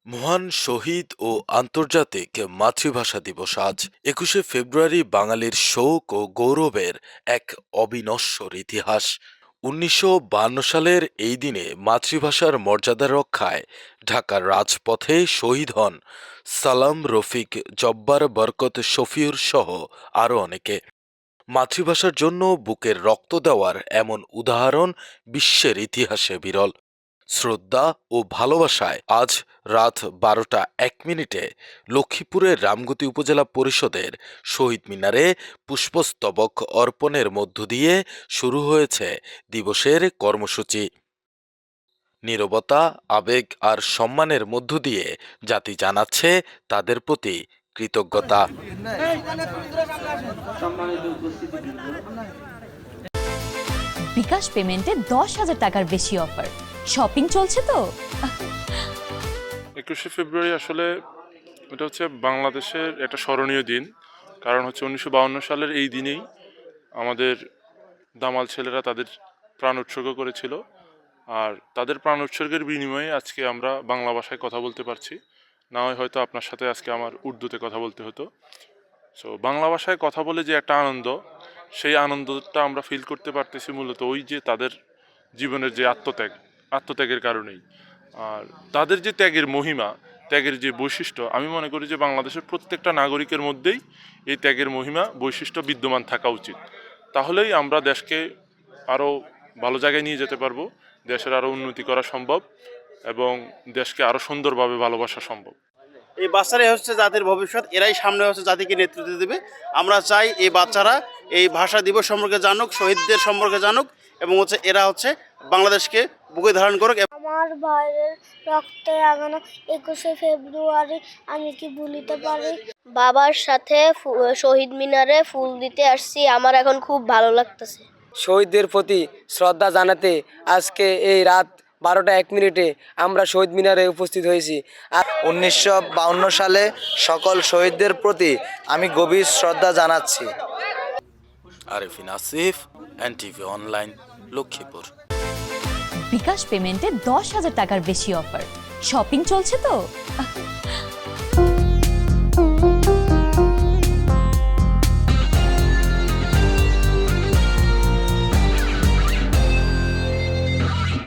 মহান শহীদ ও আন্তর্জাতিক মাতৃভাষা দিবস আজ ২১শে ফেব্রুয়ারি বাঙালির শোক ও গৌরবের এক অবিনশ্বর ইতিহাস। ১৯৫২ সালের এই দিনে মাতৃভাষার মর্যাদা রক্ষায় ঢাকার রাজপথে শহীদ হন সালাম, রফিক, জব্বার, বরকত, শফিউর সহ আরও অনেকে। মাতৃভাষার জন্য বুকের রক্ত দেওয়ার এমন উদাহরণ বিশ্বের ইতিহাসে বিরল। শ্রদ্ধা ও ভালোবাসায় আজ রাত ১২টা ১ মিনিটে লক্ষ্মীপুরের রামগতি উপজেলা পরিষদের শহীদ মিনারে পুষ্পস্তবক অর্পণের মধ্য দিয়ে শুরু হয়েছে দিবসের কর্মসূচি। নীরবতা, আবেগ আর সম্মানের মধ্য দিয়ে জাতি জানাচ্ছে তাদের প্রতি কৃতজ্ঞতা। বিকাশ পেমেন্টে ১০,০০০ টাকার বেশি অফার। শপিং চলছে তো। ২১শে ফেব্রুয়ারি আসলে এটা হচ্ছে বাংলাদেশের একটা স্মরণীয় দিন। কারণ হচ্ছে ১৯৫২ সালের এই দিনেই আমাদের দামাল ছেলেরা তাদের প্রাণ উৎসর্গ করেছিল। আর তাদের প্রাণ উৎসর্গের বিনিময়ে আজকে আমরা বাংলা ভাষায় কথা বলতে পারছি। না হয় হয়তো আপনার সাথে আজকে আমার উর্দুতে কথা বলতে হতো। সো বাংলা ভাষায় কথা বলে যে একটা আনন্দ, সেই আনন্দটা আমরা ফিল করতে পারতেছি মূলত ওই যে তাদের জীবনের যে আত্মত্যাগের কারণেই। আর তাদের যে ত্যাগের মহিমা, ত্যাগের যে বৈশিষ্ট্য, আমি মনে করি যে বাংলাদেশের প্রত্যেকটা নাগরিকের মধ্যেই এই ত্যাগের মহিমা বৈশিষ্ট্য বিদ্যমান থাকা উচিত। তাহলেই আমরা দেশকে আরও ভালো জায়গায় নিয়ে যেতে পারবো, দেশের আরও উন্নতি করা সম্ভব এবং দেশকে আরও সুন্দরভাবে ভালোবাসা সম্ভব। এই বাচ্চারাই হচ্ছে জাতির ভবিষ্যৎ, এরাই সামনে হচ্ছে জাতিকে নেতৃত্ব দেবে। আমরা চাই এই বাচ্চারা এই ভাষা দিবস সম্পর্কে জানুক, শহীদদের সম্পর্কে জানুক এবং হচ্ছে এরা হচ্ছে বাংলাদেশকে বুকে ধারণ করুক। আমার ভাইয়ের রক্তে রাঙানো ২১শে ফেব্রুয়ারি আমি কি ভুলিতে পারি। বাবার সাথে শহীদ মিনারে ফুল দিতে আসছি, আমার এখন খুব ভালো লাগতেছে। শহীদদের প্রতি শ্রদ্ধা জানাতে আজকে এই রাত ১২টা ১ মিনিটে আমরা শহীদ মিনারে উপস্থিত হয়েছি। আর ১৯৫২ সালে সকল শহীদদের প্রতি আমি গভীর শ্রদ্ধা জানাচ্ছি। Arefin Asif, NTV online, Lakshmipur. বিকাশ পেমেন্টে ১০,০০০ টাকার বেশি অফার। শপিং চলছে তো।